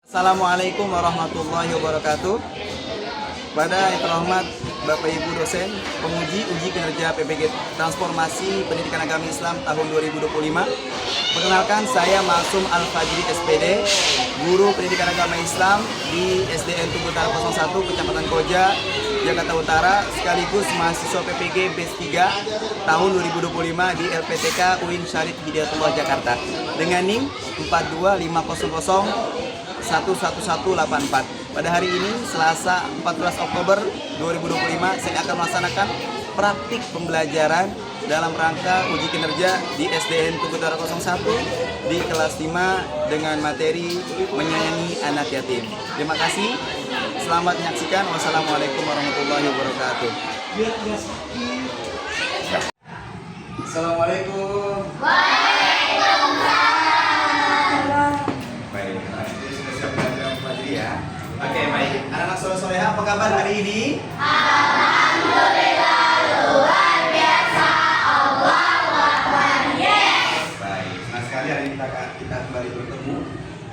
Assalamualaikum warahmatullahi wabarakatuh. Pada yang terhormat Bapak Ibu dosen, penguji uji kinerja PPG Transformasi Pendidikan Agama Islam tahun 2025. Perkenalkan, saya Masum Al-Fajri SPD, guru Pendidikan Agama Islam di SDN Tugu Utara 01, Kecamatan Koja, Jakarta Utara, sekaligus mahasiswa PPG BES 3 tahun 2025 di LPTK UIN Syarif Hidayatullah Jakarta dengan NIM 42500 11184. Pada hari ini, Selasa 14 Oktober 2025, saya akan melaksanakan praktik pembelajaran dalam rangka uji kinerja di SDN Tugu Utara 01 di kelas 5 dengan materi menyayangi anak yatim. Terima kasih. Selamat menyaksikan. Wassalamualaikum warahmatullahi wabarakatuh. Assalamualaikum. Oke, baik. Anak-anak soleh-soleh, apa kabar hari ini? Alhamdulillah, luar biasa. Allahu Akbar. Yes. Baik. Nah, sekali hari ini kita kembali bertemu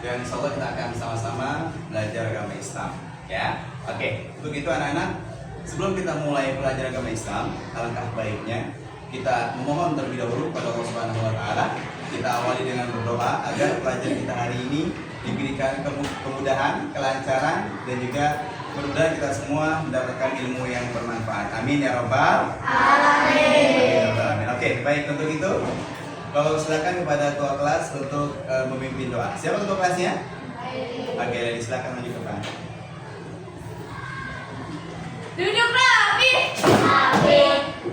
dan insya Allah kita akan sama-sama belajar agama Islam. Ya, oke. Untuk itu anak-anak, sebelum kita mulai belajar agama Islam, alangkah baiknya kita memohon terlebih dahulu kepada Allah Subhanahu Wa Taala. Kita awali dengan berdoa agar pelajaran kita hari ini diberikan kemudahan, kelancaran, dan juga mudah-mudahan kita semua mendapatkan ilmu yang bermanfaat. Amin ya Rabbal Alamin. Oke, baik. Untuk itu, Bapak silakan kepada ketua kelas untuk memimpin doa. Siapa ketua kelasnya? Oke, silakan maju ke depan. Duduk rapi. Rapi.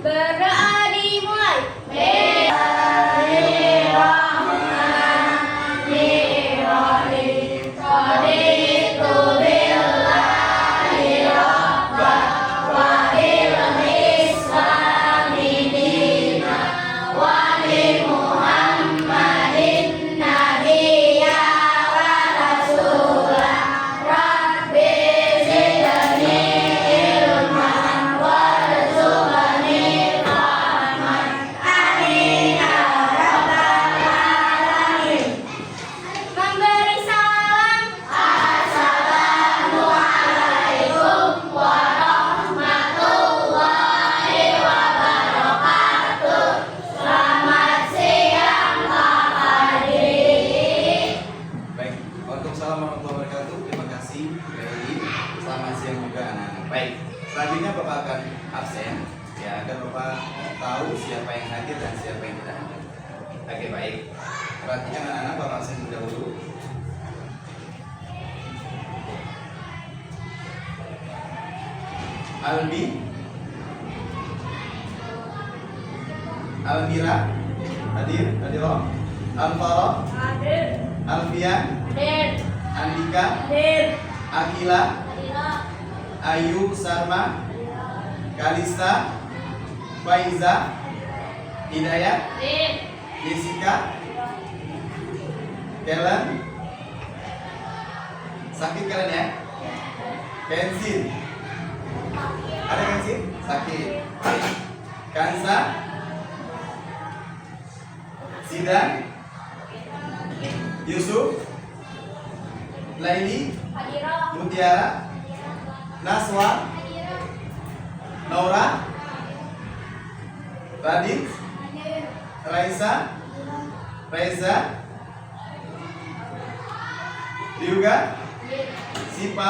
Berdoa dimulai. Selanjutnya Bapak akan absen, ya, agar Bapak tahu siapa yang hadir dan siapa yang tidak hadir. Oke, baik. Perhatikan anak-anak, Bapak absen terlebih dahulu. Albi, Almira, hadir, hadir. Alfaro, Hadir. Alfian, Hadir. Andika, Hadir. Akila, Ayu, Sarma, Kalista, Faiza, Hidayat, Hadir. Jessica, Kellen. Sakit kalian ya? Pensil. Ada pensil? Sakit. Kansa, Sidan, Yusuf, Laili, Mutiara, Naswa, Naura, Radit, Raisa, Reza, Liuga, Sipa,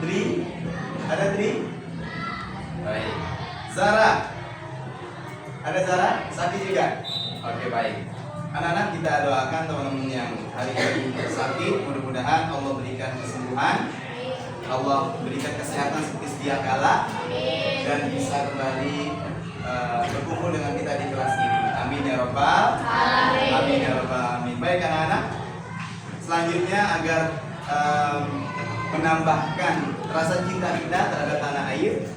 Tri, ada Tri? Baik. Zara, ada Zara? Sakit juga? Oke, baik. Anak-anak, kita doakan teman-teman yang hari ini sakit, mudah-mudahan Allah berikan kesembuhan, Allah berikan kesehatan seperti sedia kala, dan bisa kembali berkumpul dengan kita di kelas ini. Amin ya Rabbal Alamin. Amin ya Rabbal Alamin. Baik anak-anak, selanjutnya agar menambahkan rasa cinta kita terhadap tanah air,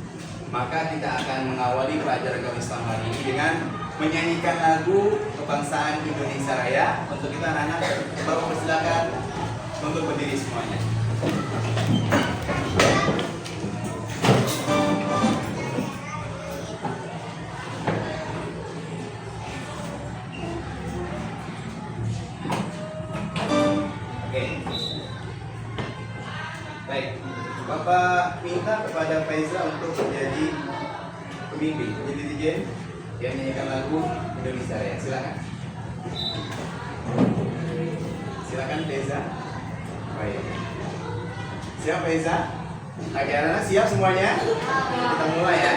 maka kita akan mengawali pelajaran agama Islam hari ini dengan menyanyikan lagu kebangsaan Indonesia Raya. Untuk kita anak-anak, Bapak persilakan untuk berdiri semuanya. Bapak minta kepada Faiza untuk menjadi pembimbing, jadi DJ yang menyanyikan lagu Indonesia Raya. Silakan. Silakan Faiza. Baik. Siap Faiza? Oke, anak-anak siap semuanya? Kita mulai ya.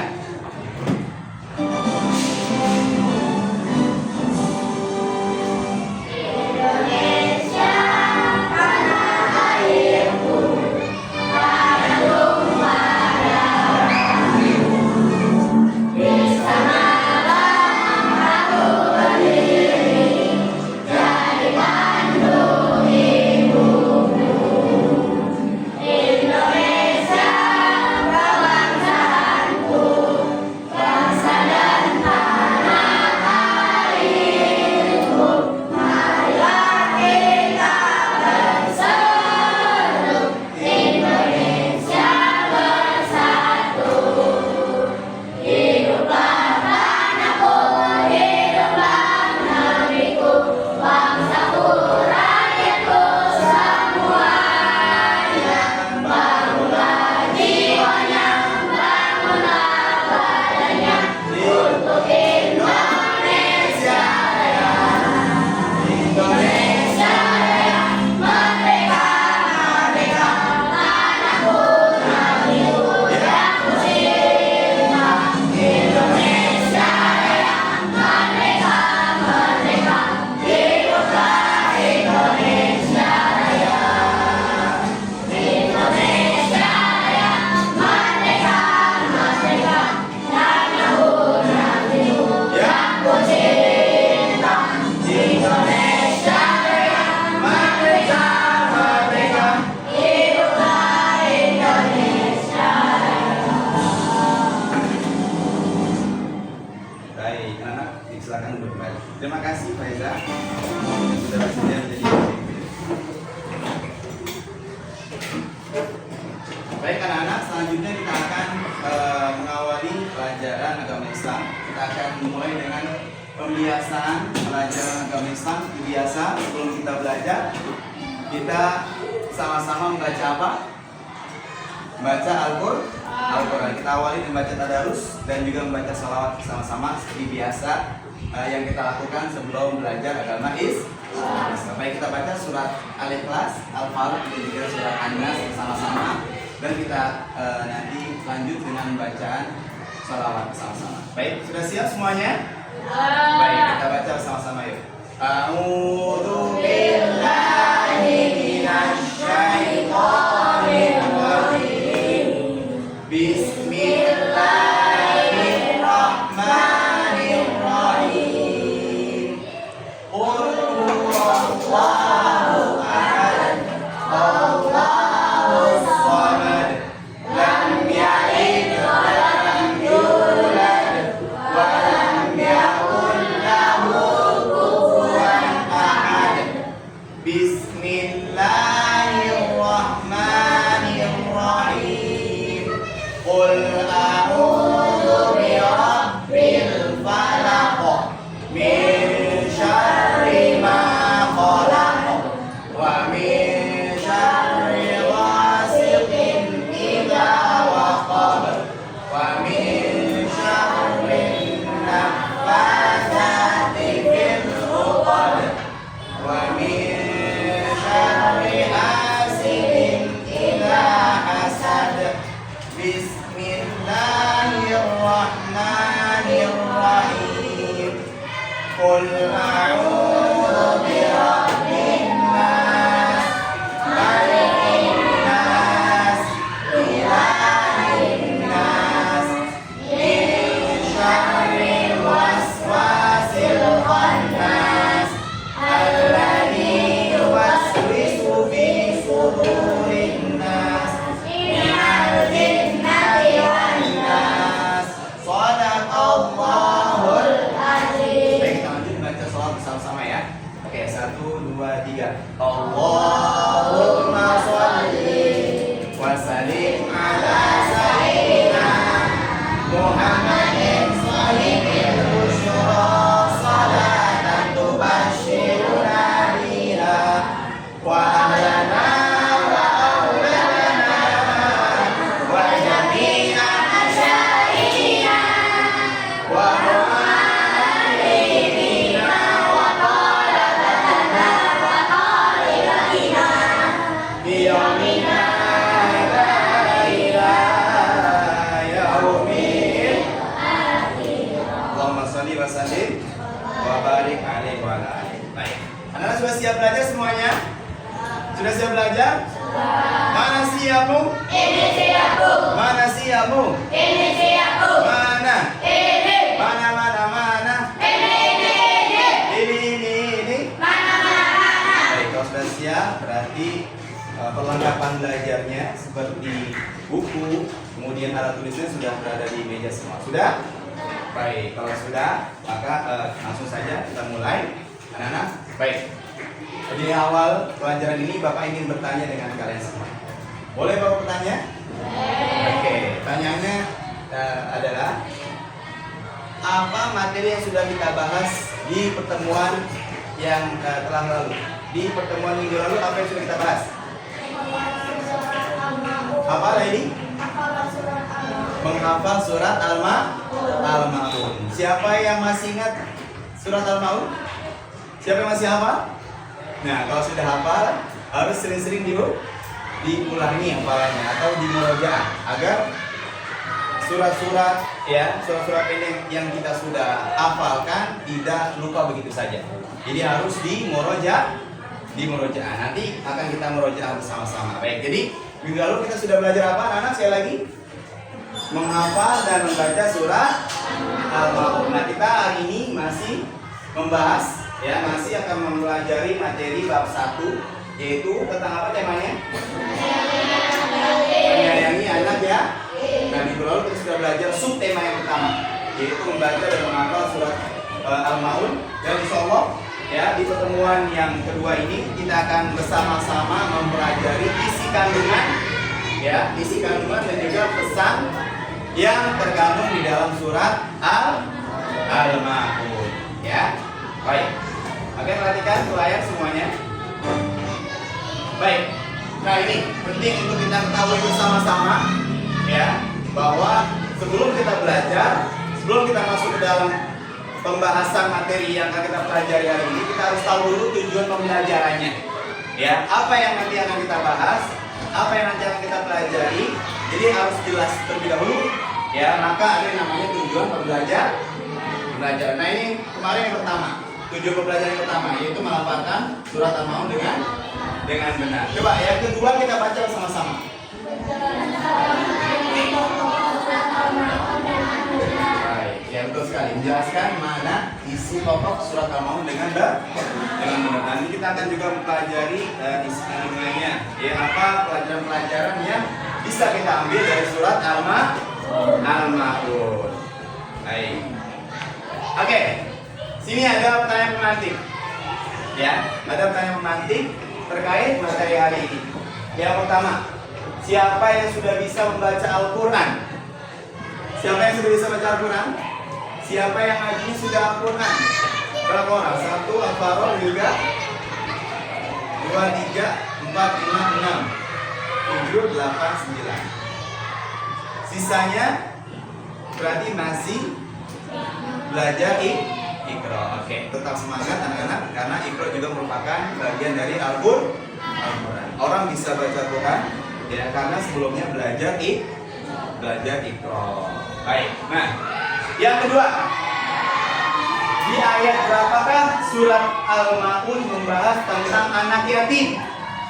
Silakan duduk kembali. Terima kasih Faiza sudah bersedia menjadi pembimbing. Baik anak-anak, selanjutnya kita akan mengawali pelajaran agama Islam. Kita akan memulai dengan pembiasaan pelajaran agama Islam. Biasa sebelum kita belajar, kita sama-sama membaca apa? Membaca Al-Quran. Kita awali membaca tadarus dan juga membaca salawat bersama-sama seperti biasa yang kita lakukan sebelum belajar agama Islam. Baik, kita baca surat Al-Ikhlas, Al-Falaq dan juga surat An-Nas bersama-sama, dan kita nanti lanjut dengan bacaan salawat bersama-sama. Baik, sudah siap semuanya? Baik, kita baca bersama-sama yuk. A'udzu billahi minasy syaithanir rajim. Bismillahirrahmanirrahim. Qul huwallahu ahad, Allahus samad, lam yalid wa lam yulad wa lam yakul lahu kufuwan ahad. Bismillahirrahmanirrahim. Qul a'udzu birabbil falaq min syarri ma khalaq wa min syarri ghasiqin idza waqab wa min syarri naffatsati fil 'uqad wa min syarri hasidin idza hasad. Bismillahirrahmanirrahim. Qul a'udzu birabbin nas, malikin nas, ilahin nas, min syarril waswasil khannas, alladzi yuwaswisu fi sudurin nas, minal jinnati wan nas. Shadaqallahul azim. Baik, kita lanjut baca sholawat bersama-sama ya. Oke, 1, 2, 3. Allahumma sholli wa sallim ala sayyidina Muhammadin sahibil busyra, salatan tubashshiruna biha wa ahlana wa auladana belajar semuanya? Sudah siap belajar? Mana siapmu? Ini siapku. Mana siapmu? Ini siapku. Mana? Ini. Mana? Ini. Mana. Baik, kalau sudah siap, berarti perlengkapan belajarnya seperti buku, kemudian alat tulisnya sudah berada di meja semua. Sudah? Baik, kalau sudah, maka langsung saja kita mulai. Anak-anak, baik. Di awal pelajaran ini Bapak ingin bertanya dengan kalian semua. Boleh Bapak bertanya? Oke, pertanyaannya adalah apa materi yang sudah kita bahas di pertemuan yang telah lalu? Di pertemuan minggu lalu apa yang sudah kita bahas? Apa lagi? Menghafal surat Al-Maun. Siapa yang masih ingat surat Al-Maun? Siapa yang masih hafal? Nah, kalau sudah hafal harus sering-sering diulangi hafalannya atau dimurojaah agar surat-surat ini yang kita sudah hafalkan tidak lupa begitu saja. Jadi harus dimurojaah. Nanti akan kita murojaah bersama-sama. Baik, jadi minggu lalu kita sudah belajar apa, anak-anak? Sekali lagi, menghafal dan membaca surat Al-Maun. Nah, kita hari ini masih membahas, masih akan mempelajari materi bab 1, yaitu tentang apa temanya? Menyayangi anak ya. Nah, minggu lalu kita sudah belajar subtema yang pertama, yaitu membaca dan menghafal surat Al-Maun. Dan insya Allah di pertemuan yang kedua ini kita akan bersama-sama mempelajari isi kandungan dan juga pesan yang terkandung di dalam surat Al-Maun. Ya, baik. Oke, perhatikan ke layar semuanya. Baik. Nah, ini penting untuk kita ketahui bersama-sama bahwa sebelum kita belajar, sebelum kita masuk ke dalam pembahasan materi yang akan kita pelajari hari ini, kita harus tahu dulu tujuan pembelajarannya. Apa yang nanti akan kita bahas, apa yang nanti akan kita pelajari. Jadi harus jelas terlebih dahulu. Maka ada yang namanya tujuan pembelajaran. Nah, ini kemarin yang pertama, tujuan pembelajaran yang pertama yaitu melafalkan surat Al-Maun dengan benar. Coba yang kedua kita baca bersama-sama. Ya, betul sekali. Menjelaskan mana isi pokok surat Al-Maun dengan benar. Nanti kita akan juga mempelajari isi kandungannya. Apa pelajaran-pelajaran yang bisa kita ambil dari surat Al-Maun. Baik. Oke. Sini ada pertanyaan pemantik. Ada pertanyaan pemantik terkait materi hari ini. Yang pertama, siapa yang sudah bisa membaca Al-Quran? Siapa yang sudah bisa baca Al-Quran? Siapa yang ngajinya sudah Al-Quran? Berapa orang? 1, Al-Farol juga 2, 3, 4, 5, 6 7, 8, 9. Sisanya berarti masih belajar Iqra. Oke, tetap semangat anak-anak, karena Iqra juga merupakan bagian dari Al-Quran. Orang bisa baca Quran karena sebelumnya belajar Iqra. Baik. Nah, yang kedua, di ayat berapakah surat Al-Maun membahas tentang anak yatim?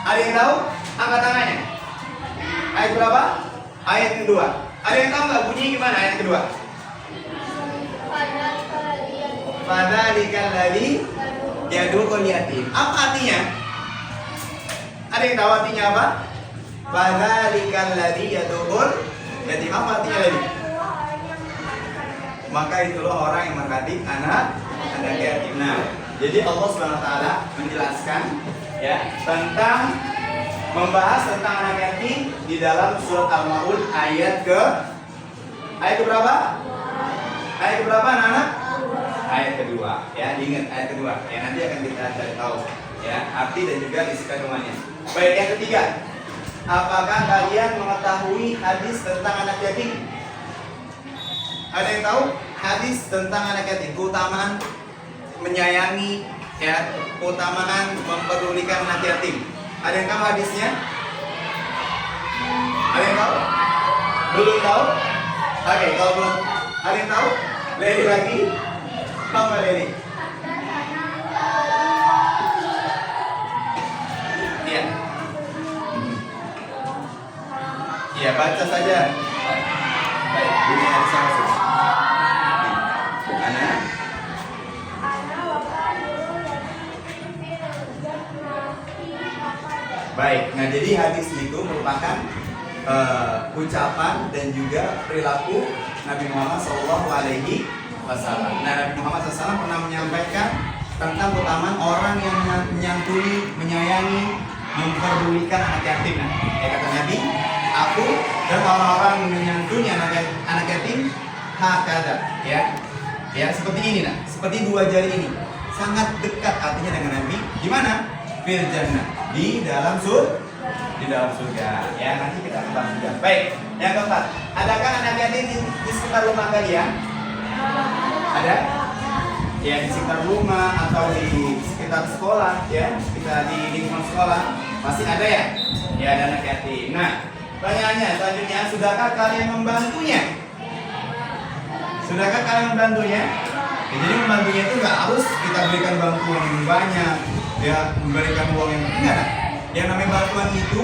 Ada yang tahu? Angkat tangannya. Ayat berapa? Ayat kedua. Ada yang tahu nggak bunyinya gimana ayat kedua? Fadzalikal ladzi yad'ul yatim. Apa artinya? Ada yang tahu artinya apa? Fadzalikal ladzi yad'ul yatim. Apa artinya lagi? Maka itulah orang yang menghadik anak yatim. Nah, jadi Allah SWT menjelaskan tentang membahas tentang anak yatim di dalam surat Al-Maun ayat berapa? Ayat berapa anak-anak? Ayat kedua. Diingat ayat kedua. Nanti akan kita cari tahu arti dan juga isi kandungannya. Baik, yang ketiga. Apakah kalian mengetahui hadis tentang anak yatim? Ada yang tahu hadis tentang anak yatim? Keutamaan menyayangi, keutamaan mempedulikan anak yatim. Ada yang tahu hadisnya? Ada yang tahu? Belum tahu? Oke, kalau belum ada yang tahu, Leli lagi. Apa Leli? Ya, baca saja. Baik, ini hadis yang masuk. Ana. Baik, nah jadi hadis itu merupakan ucapan dan juga perilaku Nabi Muhammad SAW. Nah, Nabi Muhammad SAW pernah menyampaikan tentang keutamaan orang yang menyantuni, menyayangi, memperdulikan anak yatim. Nah, ya kata Nabi, aku dan orang-orang menyantuni anak yatim hakada, ya seperti ini, nah, seperti dua jari ini, sangat dekat artinya dengan Nabi. Gimana? Fil jannah, di dalam surga. Ya, nanti kita bahas juga. Baik, yang keempat, adakah anak yatim di sekitar rumah kalian? Ada? Ya, di sekitar rumah atau di sekitar sekolah, ya, kita di lingkungan sekolah masih ada ya? Ya, ada anak yatim. Nah, pertanyaannya selanjutnya, sudahkah kalian membantunya? Sudahkah kalian membantunya? Ya, jadi membantunya itu nggak harus kita berikan bantuan yang banyak, ya, memberikan uang yang enggak. Yang namanya bantuan itu,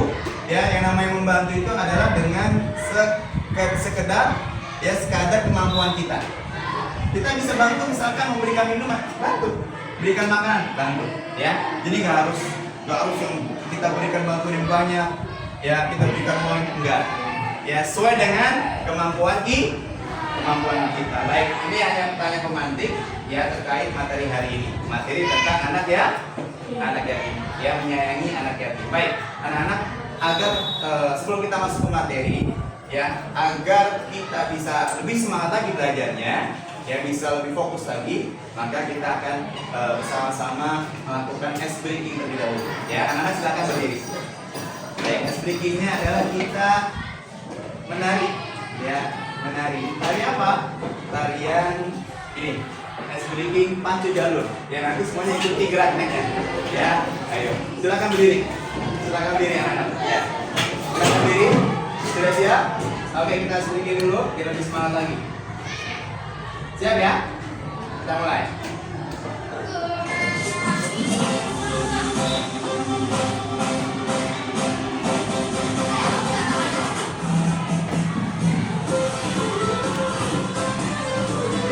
ya, yang namanya membantu itu adalah dengan sekedar, ya, sekadar kemampuan kita. Kita bisa bantu misalkan memberikan minuman, bantu, berikan makanan, bantu, ya. Jadi nggak harus yang kita berikan bantuan yang banyak, ya, kita berikan uang enggak, ya, sesuai dengan kemampuan kita. Baik, ini hanya pertanyaan pemantik, ya, terkait materi hari ini, materi tentang anak yatim, ya, menyayangi anak yatim. Baik, anak-anak, agar sebelum kita masuk ke materi, ya, agar kita bisa lebih semangat lagi belajarnya, ya, bisa lebih fokus lagi, maka kita akan bersama-sama melakukan ice breaking terlebih dahulu. Ya, anak-anak silakan berdiri. Baik, ice breakingnya adalah kita menari, ya, menari. Tari apa? Tarian ini, ice breaking pacu jalur. Ya, nanti semuanya ikuti geraknya, ya. Ayo, silakan berdiri. Silakan berdiri, anak-anak. Ya, silakan berdiri. Sudah siap? Oke, kita ice breaking dulu, biar lebih semangat lagi. Siap ya? Kita mulai.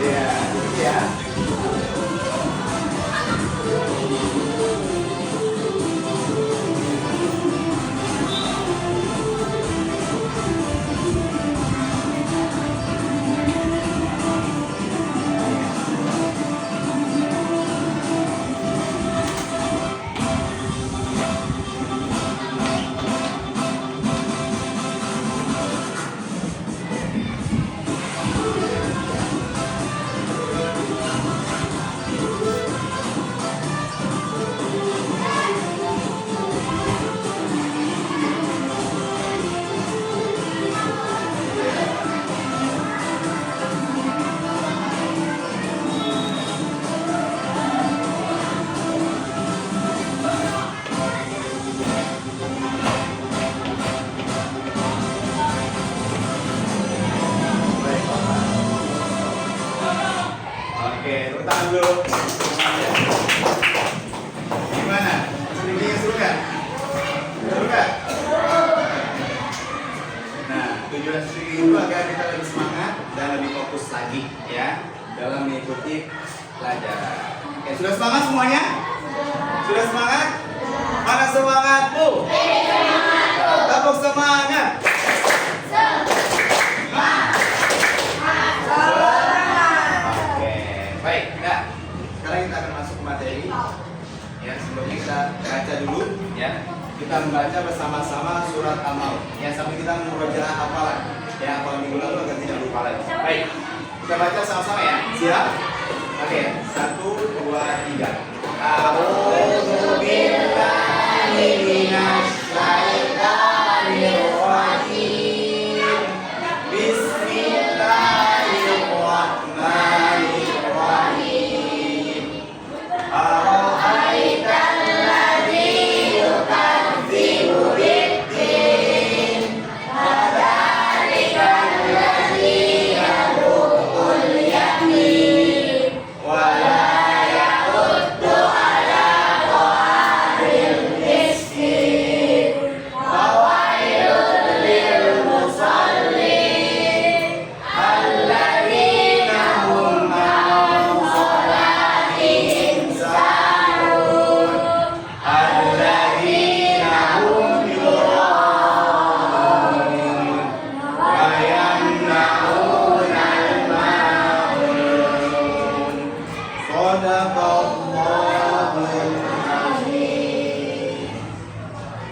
Iya, ya. Oke, tepuk tangan dulu. Gimana? Sedikitnya seru kan? Seru kan? Nah, tujuan sedikit itu agar kita lebih semangat dan lebih fokus lagi, ya, dalam mengikuti pelajaran. Oke, sudah semangat semuanya? Sudah semangat? Mana semangatmu? Tepuk semangat. Baik, nah, sekarang kita akan masuk ke materi. Ya, sebelumnya kita baca dulu, ya. Kita membaca bersama-sama surat Al-Maun. Ya, sampai kita memurojaah hafalan. Ya, hafalan minggu lalu agar tidak lupa lagi. Baik, kita baca sama-sama ya. Siap? Oke, 1, 2, 3. A'udzu billahi minasy syaithanir rajim. Bismillahirrahmanirrahim. Ara'aital ladzi yukadzibu bid-din, fadzalikal ladzi yad'ul yatim wa la yahuddu ala ta'amil miskin.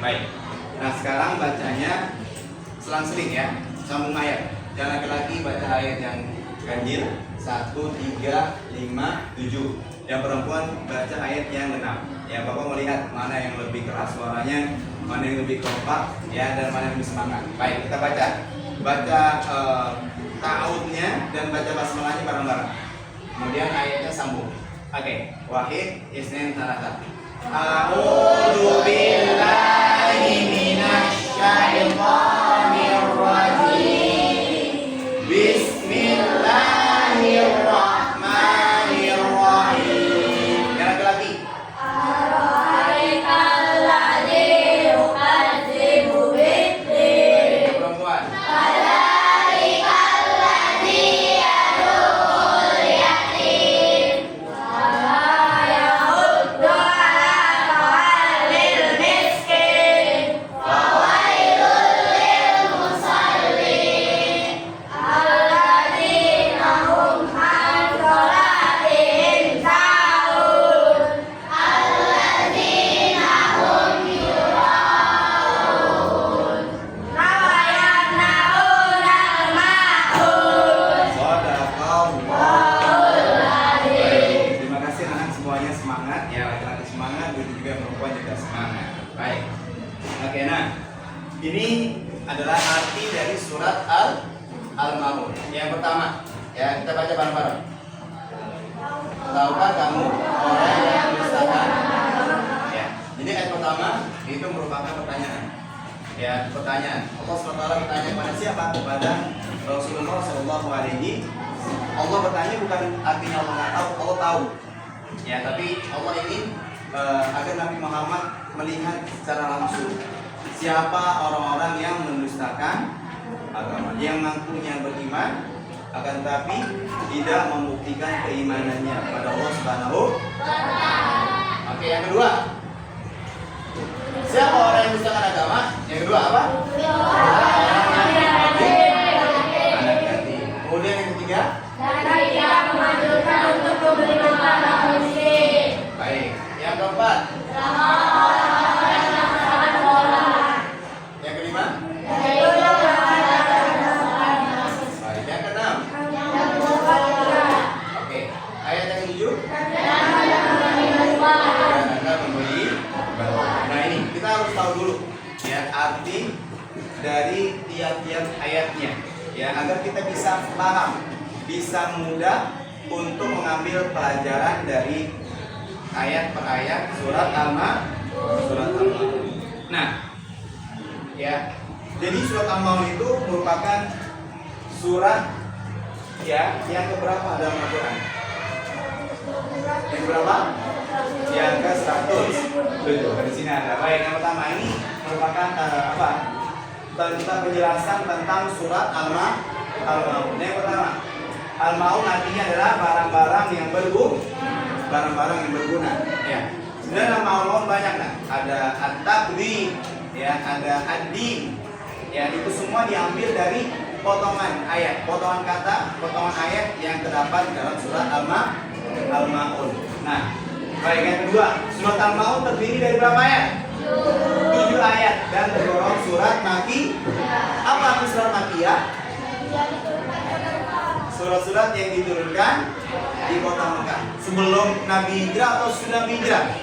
Baik. Nah sekarang bacanya selang-seling ya, sambung ayat. Yang laki-laki baca ayat yang ganjil 1, 3, 5, 7. Yang perempuan baca ayat yang 6. Ya Bapak melihat mana yang lebih keras suaranya, mana yang lebih kompak, ya dan mana yang lebih semangat. Baik, kita baca ta'awudnya dan baca basmalahnya bareng-bareng. Kemudian ayatnya sambung. Oke, wahid, isnin, talata. A'udzu billahi minasy syaithanir rajim. Bismillahirrahmanirrahim. Yang laki-laki. Ara'aital ladzi yukadzibu bid-din. Yang perempuan. Fadzalikal ladzi yad'ul yatim. Wa la yahuddu 'ala ta'amil miskin. Wa wailul lil musallin. Alladzina hum 'an shalatihim sahun. Alladzina hum yura'un. Wa yamna'una al-ma'un. Baik, terima kasih anak semuanya semangat ya, laki-laki semangat, begitu juga perempuan juga semangat. Baik. Oke, nah ini adalah arti dari surat Al-Maun. Yang pertama, ya kita baca bareng-bareng. Tahukah kamu orang yang mendustakan? Ya, jadi ayat pertama itu merupakan pertanyaan. Ya, pertanyaan. Allah SWT bertanya kepada siapa? Kepada Rasulullah SAW. Allah bertanya bukan artinya Allah nggak tahu, Allah tahu. Ya, tapi Allah ingin agar Nabi Muhammad melihat secara langsung siapa orang-orang yang mendustakan agama, yang mengakunya beriman, akan tetapi tidak membuktikan keimanannya pada Allah Subhanahu. Oke, yang kedua, siapa orang yang mendustakan agama? Yang kedua apa? Anak yatim. Kemudian yang ketiga, Dan tidak menganjurkan untuk memberi makan orang miskin. baik. Yang keempat, Sama orang-orang yang sangat sholat. yang kelima, Yaitu yang mengadakan sholat. baik. Yang keenam, Yang keempat, oke. Ayat yang ketujuh, dan menerima. dan Anda memberi bantuan. Nah ini kita harus tahu dulu ya arti dari tiap-tiap ayatnya ya agar kita bisa paham, bisa mudah untuk mengambil pelajaran dari ayat per ayat surat Al-Maun. Nah, ya. Jadi surat Al-Maun itu merupakan surat ya yang keberapa dalam Al-Qur'an? Yang berapa? Yang ke-100. Di sini ada. Baik, yang pertama ini merupakan apa? Tentang penjelasan tentang surat Al-Maun. Yang pertama, Al-Maun artinya adalah barang-barang yang berguna. Ya. Sebenarnya nama Al-Maun banyak kan? Ada at-taqdim, ya, ada ad-din. Ya, itu semua diambil dari potongan ayat, potongan kata, potongan ayat yang terdapat dalam surat Al-Maun. Nah, baik, yang kedua, surat Al-Maun terdiri dari berapa ayat? 7 ayat dan tergolong surat Maki. Apa arti surat Maki ya? Surat-surat yang diturunkan di kota Mekah sebelum Nabi hijrah atau sudah hijrah?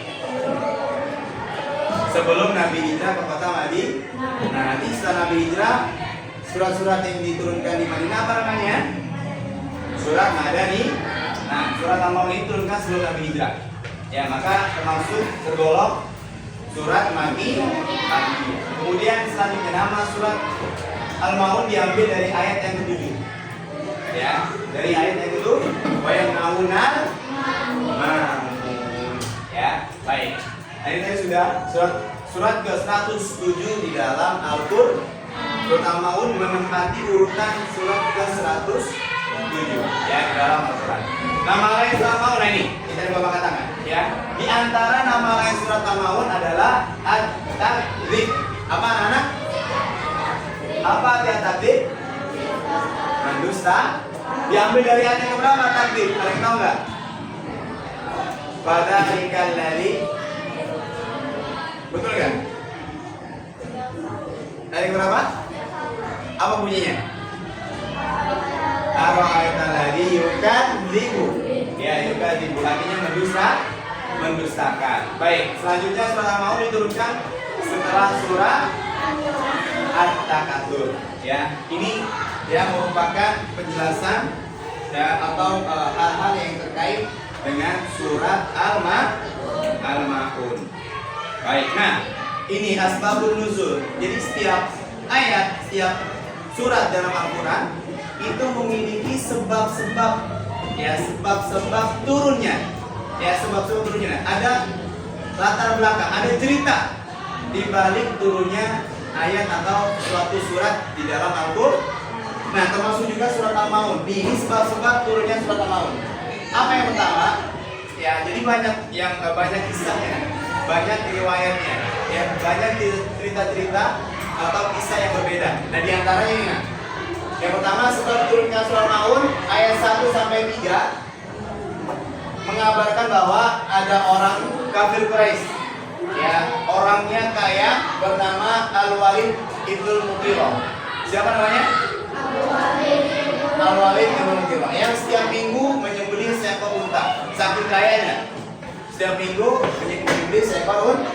Sebelum Nabi hijrah ke kota Madinah. Nah, nanti setelah Nabi hijrah, surat-surat yang diturunkan di Madinah apa namanya? Surat Madani. Nah, surat Al-Maun ini diturunkan sebelum Nabi hijrah. Ya, maka termasuk tergolong surat Maki. Kemudian selanjutnya nama surat Al-Maun diambil dari ayat yang ke-7. Ya, dari ayat yang ke-7, wa yamna'unal ma'un. Ya, baik. Nah, ini tadi sudah surat ke-107 di dalam Al-Qur'an. Surat Al-Maun menempati urutan surat ke-107 ya di dalam Al-Qur'an. Nama lain surat Al-Maun, nah ini kita coba katakan ya. Di antara nama lain surat Al-Maun adalah At-Takdzib. Apa anak-anak? Apa arti At-Takdzib? Mendusta. Diambil dari ayat yang berapa Takdzib? Kalian tahu nggak? Fadzalikal ladzi. Betul kan? Dari berapa? Apa bunyinya? Ara'aita alladzi yukadzibu. Ya, yukadzibu artinya mendustakan. Baik, selanjutnya surat Al-Maun diturunkan setelah surah At-Takatsur. Ya, ini merupakan penjelasan atau hal-hal yang terkait dengan surat Al-Maun. Baik, nah ini asbabun nuzul. Jadi setiap ayat, setiap surat dalam Al-Quran itu memiliki sebab-sebab, ya sebab-sebab turunnya, ya sebab-sebab turunnya. Ada latar belakang, ada cerita di balik turunnya ayat atau suatu surat di dalam Al-Quran. Nah, termasuk juga surat Al-Maun. Ini sebab-sebab turunnya surat Al-Maun. Apa yang pertama? Ya, jadi banyak kisahnya, banyak riwayatnya, ya banyak cerita-cerita atau kisah yang berbeda. Nah, di antaranya ini. Yang pertama, sebab turunnya surat Al-Maun ayat 1 sampai 3 mengabarkan bahwa ada orang kafir Quraisy, ya, orangnya kaya bernama Al-Walid ibnul Mughirah. Siapa namanya? Al-Walid ibnul Mughirah yang setiap minggu menyembelih seekor unta. Saking kayanya, setiap minggu menyembelih seekor unta.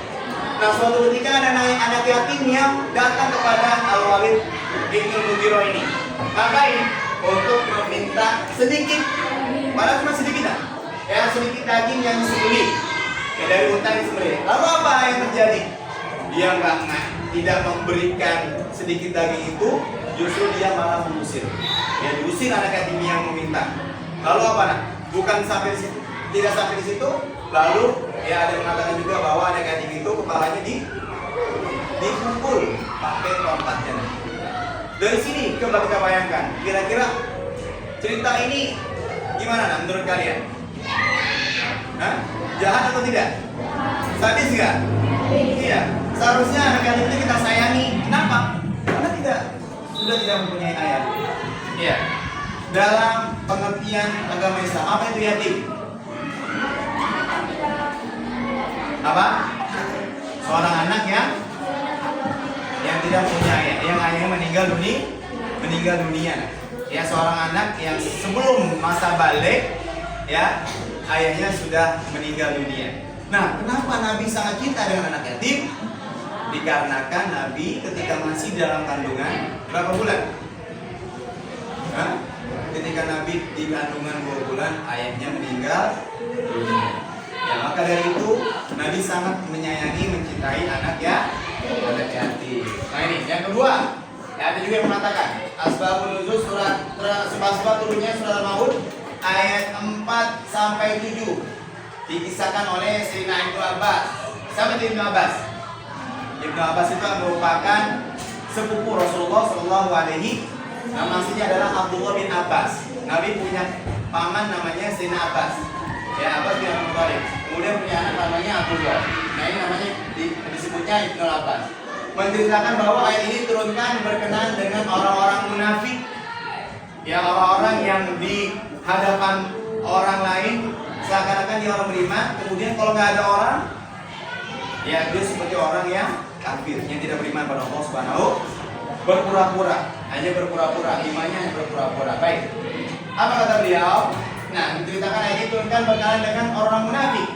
Nah, suatu ketika ada anak yatim yang datang kepada Al-Walid ibnul Mughirah ini. Ngapain? Untuk meminta sedikit, padahal cuma sedikit lah, ya sedikit daging yang disembelih, ya dari unta yang disembelih. Lalu apa yang terjadi? Dia tidak memberikan sedikit daging itu, justru dia malah mengusir. Dia diusir anak yatim yang meminta. Lalu apa? Bukan sampai di situ, tidak sampai di situ. Lalu ya ada yang mengatakan juga bahwa anak yatim itu kepalanya dipukul pakai tongkatnya. Dari sini coba kita bayangkan, kira-kira cerita ini gimana menurut kalian? Hah? Jahat atau tidak? Sadis nggak? Iya. Seharusnya anak yatim itu kita sayangi. Kenapa? Karena sudah tidak mempunyai ayah. Iya. Dalam pengertian agama Islam, apa itu yatim? Apa? Seorang anak yang tidak punya ayah, yang ayahnya meninggal dunia. Ya, seorang anak yang sebelum masa balik, ya ayahnya sudah meninggal dunia. Nah, kenapa Nabi sangat cinta dengan anak yatim? Dikarenakan Nabi ketika masih dalam kandungan berapa bulan? Hah? Ketika Nabi di kandungan 2 bulan, ayahnya meninggal dunia. Ya, maka dari itu Nabi sangat menyayangi, mencintai anak yatim. Nah, ini yang kedua, ya, ada juga yang mengatakan asbabun nuzul sebab turunnya surat Al-Maun ayat 4 sampai 7 dikisahkan oleh Sayyidina Ibnu Abbas. Siapa itu Ibnu Abbas? Ibnu Abbas itu merupakan sepupu Rasulullah Shallallahu Alaihi Wasallam. Nama aslinya adalah Abdullah bin Abbas. Nabi punya paman namanya Sayyidina Abbas. Ya, Abbas bin Abdul Thalib. Kemudian punya anak namanya Abdullah. Nah, ini namanya disebutnya Ibnu Abbas. Menceritakan bahwa ayat ini turunkan berkenaan dengan orang-orang munafik. Ya, orang-orang yang di hadapan orang lain seakan-akan dia orang beriman, kemudian kalau nggak ada orang, ya dia seperti orang yang kafir, yang tidak beriman pada Allah Subhanahu. Berpura-pura, hanya berpura-pura, imannya hanya berpura-pura. Baik, apa kata beliau? Nah, menceritakan ayat ini turunkan berkenaan dengan orang munafik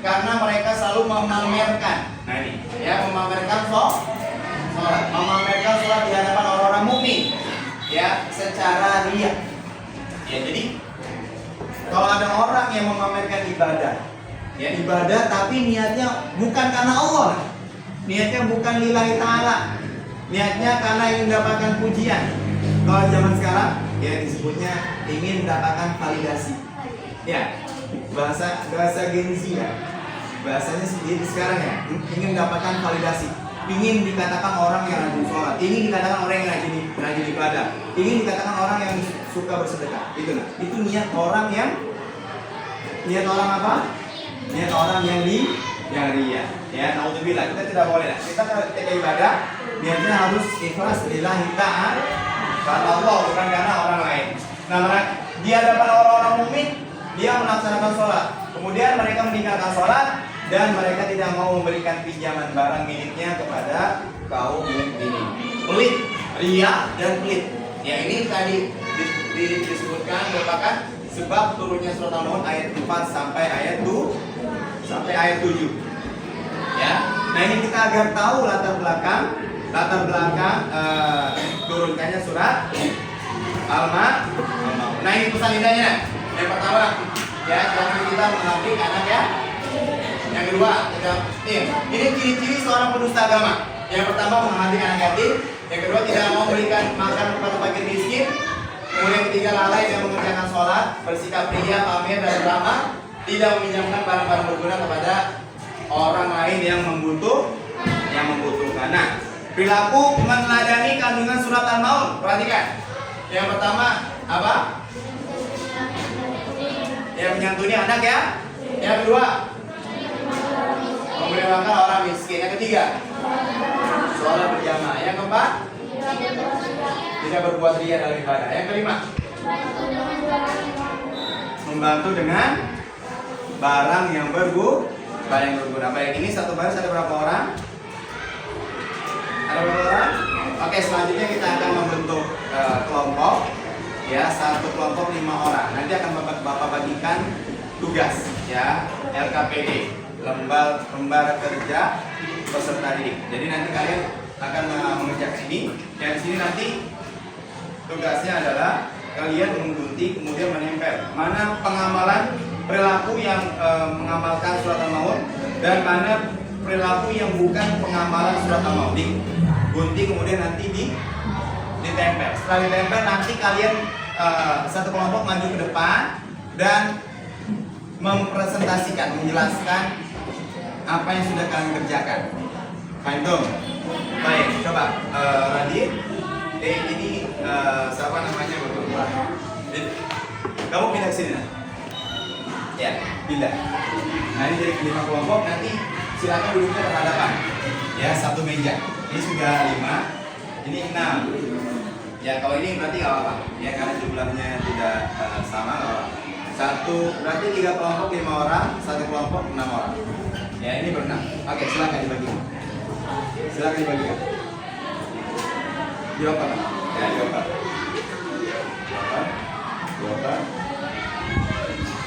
karena mereka selalu memamerkan. Nah, ini ya, memamerkan sholat, memamerkan sholat di hadapan orang-orang mukmin, ya secara riya. Ya, jadi kalau ada orang yang memamerkan ibadah, ya ibadah tapi niatnya bukan karena Allah, niatnya bukan lillahi ta'ala, niatnya karena ingin mendapatkan pujian. Kalau zaman sekarang ya disebutnya ingin mendapatkan validasi. Ya, bahasa Gen Z ya. Bahasanya sendiri sekarang ya, ingin mendapatkan validasi. Ingin dikatakan orang yang rajin sholat, ingin dikatakan orang yang rajin ibadah, ingin dikatakan orang yang suka bersedekah. Itu nah, itu niat orang apa? Niat orang yang ria. Ya, naudzubillah, kita tidak boleh. Kita ketika ibadah niatnya harus ikhlas lillahi ta'ala, karena Allah bukan karena orang lain. Nah, di hadapan orang-orang mukmin dia melaksanakan sholat, kemudian mereka meninggalkan sholat dan mereka tidak mau memberikan pinjaman barang miliknya kepada kaum mukminin. ria dan pelit. Ya ini tadi disebutkan merupakan sebab turunnya surat Al-Maun ayat 4 sampai ayat 7. Ya. Nah ini kita agar tahu latar belakang turunkannya surat Al-Maun. Nah ini pesan indahnya. Yang pertama, ya jangan kita menghafik anak ya. Yang kedua, ini ciri-ciri seorang pendusta agama. Yang pertama menghafik anak yatim. Yang kedua tidak mau memberikan makan kepada fakir miskin. Kemudian ketiga lalai dan mengerjakan sholat, bersikap ria, pamer dan drama, tidak meminjamkan barang-barang berguna kepada orang lain yang membutuhkan. Nah, perilaku meneladani kandungan surat Al-Maun. Perhatikan. Yang pertama apa? Yang menyantuni anak ya. Yang kedua, memberi makan orang miskin. Yang ketiga, sholat berjamaah. Yang keempat, tidak berbuat ria dalam ibadah. Yang kelima, membantu dengan barang yang berguna. Baik, ini satu baris ada berapa orang? Ada berapa orang? Oke, selanjutnya kita akan membentuk kelompok. Ya, satu kelompok 5 orang. Nanti akan Bapak bagikan tugas ya, LKPD, lembar kerja peserta didik. Jadi nanti kalian akan mengerjakan ini. Dan di sini nanti tugasnya adalah kalian menggunting kemudian menempel mana pengamalan perilaku yang mengamalkan surat Al-Maun dan mana perilaku yang bukan pengamalan surat Al-Maun. Digunting kemudian nanti ditempel. Setelah ditempel nanti kalian satu kelompok maju ke depan dan mempresentasikan, menjelaskan apa yang sudah kalian kerjakan. Faham dong? Baik, coba Radit. Ini siapa namanya berdua? Kamu pindah ke sini nah? Ya, pindah. Nah ini jadi 5 kelompok. Nanti silakan duduknya berhadapan. Ya, satu meja. Ini sudah 5. Ini 6. Ya kalau ini berarti nggak apa-apa. Ya karena jumlahnya tidak sama. Berarti 3 kelompok 5 orang, satu kelompok 6 orang. Ya ini berenam. Oke, silakan dibagi. Silakan dibagi. Dioper. Ya dioper.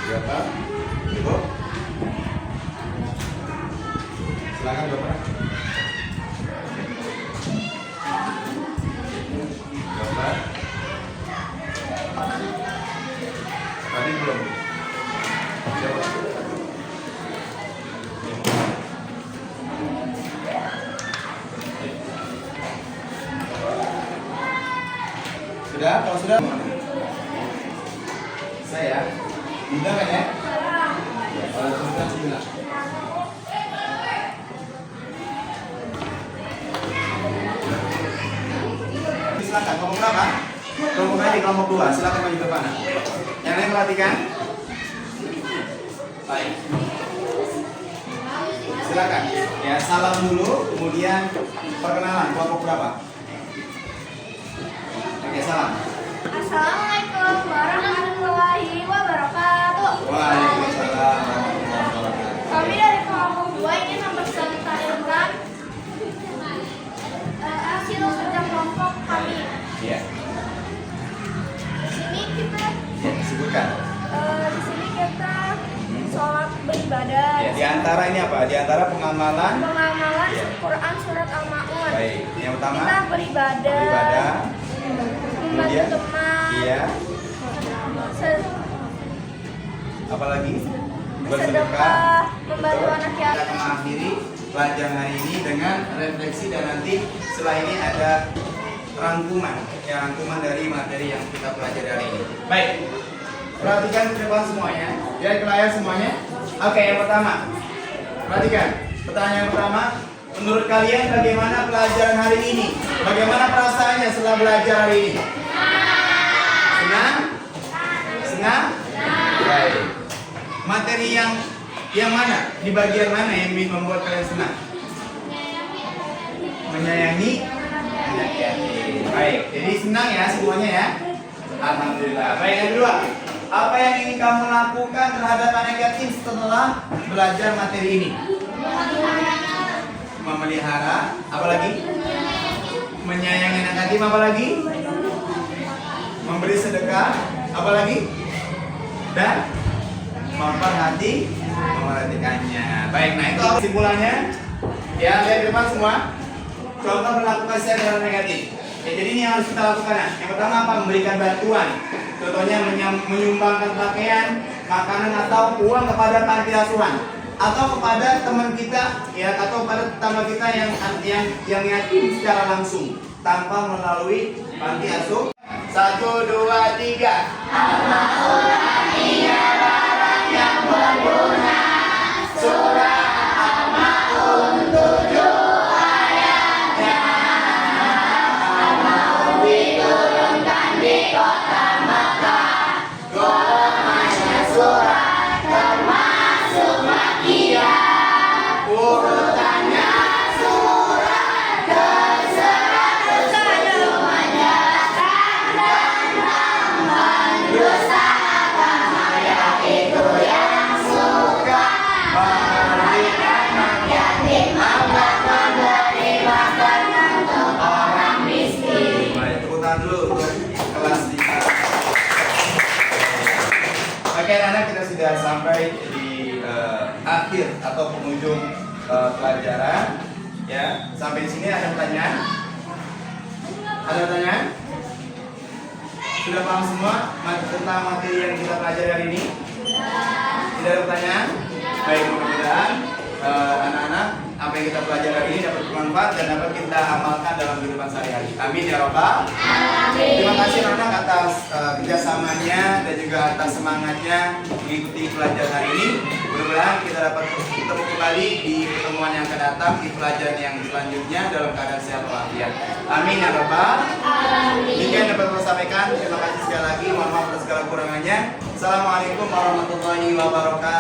Dioper. Cukup. Silakan dioper. Dioper. Tadi belum. Siapa? Sudah? Kalau sudah, saya mudah kan ya? Kalau sudah bismillah. Silakan. Kelompok berapa? Kelompok ini kelompok 2. Silakan maju ke depan. Yang lain perhatikan. Baik. Silakan. Ya salam dulu, kemudian perkenalan. Kelompok berapa? Oke, salam. Assalamualaikum warahmatullahi wabarakatuh. Waalaikumsalam warahmatullahi wabarakatuh. Kami dari kelompok 2 ingin mempresentasikan hasil kerja kelompok kami. Iya. Di sini kita Sebutkan. di sini kita sholat beribadah. Ya, di antara ini apa? Di antara pengamalan. Pengamalan Iya. Quran surat Al-Maun. Baik. Yang pertama. Kita beribadah. Membantu Kemudian. teman. Iya. Apalagi? Bersedekah, membantu Betul. anak Kita yatim. akan mengakhiri pelajaran hari ini dengan refleksi dan nanti setelah ini ada rangkuman dari materi yang kita pelajari hari ini. Baik. Perhatikan ke depan semuanya. Lihat ke layar semuanya. Oke, yang pertama. Perhatikan. Pertanyaan pertama, menurut kalian bagaimana pelajaran hari ini? Bagaimana perasaannya setelah belajar hari ini? Senang? Senang? Baik. Materi yang mana? Di bagian mana yang membuat kalian senang? Menyayangi anak yatim. Baik. Jadi senang ya semuanya ya. Alhamdulillah. Baik, yang kedua. Apa yang ingin kamu lakukan terhadap anak yatim setelah belajar materi ini? Memelihara. Apalagi? Menyayangi anak yatim apa lagi? Memberi sedekah apa lagi? Dan memperhatikannya. Baik, nah itu apa kesimpulannya? Ya, lihat ke depan semua. Contoh berlaku kasih dengan negatif. Ya, jadi ini yang harus kita lakukan. Nah. Yang pertama apa? Memberikan bantuan. Contohnya menyumbangkan pakaian, makanan atau uang kepada panti asuhan atau kepada teman kita ya atau kepada tetangga kita yang yatim secara langsung tanpa melalui panti asuhan. 1, 2, 3. Al-Ma'un barang yang berguna. Surah Al-Ma'un 7 ayatnya. Al-Ma'un diturunkan di kota Makkah. Golongannya surat termasuk Makkiyah. Urutannya surat ke-107 menyerahkan dan mendustakan ayat itu yang suka memberikan yatim agar memberi makanan untuk orang miskin. Baik, tepuk tangan dulu untuk kelas 5. Oke, anak kita sudah sampai di akhir atau penghujung pelajaran. Ya, sampai di sini ada pertanyaan? Ada pertanyaan? Sudah paham semua tentang materi yang kita pelajari hari ini? Tidak ada pertanyaan? Baik, mudah-mudahan anak-anak apa yang kita pelajari hari ini dapat bermanfaat dan dapat kita amalkan dalam kehidupan sehari-hari. Amin ya Rabbal. Terima kasih anak-anak atas kerjasamanya dan juga atas semangatnya mengikuti pelajaran hari ini. Mudah-mudahan kita dapat bertemu kembali di pertemuan yang akan datang di pelajaran yang selanjutnya dalam keadaan sehat walafiat. Amin ya Rabbal. Demikian dapat saya sampaikan. Terima kasih sekali lagi. Mohon maaf atas segala kurangannya. Assalamualaikum warahmatullahi wabarakatuh.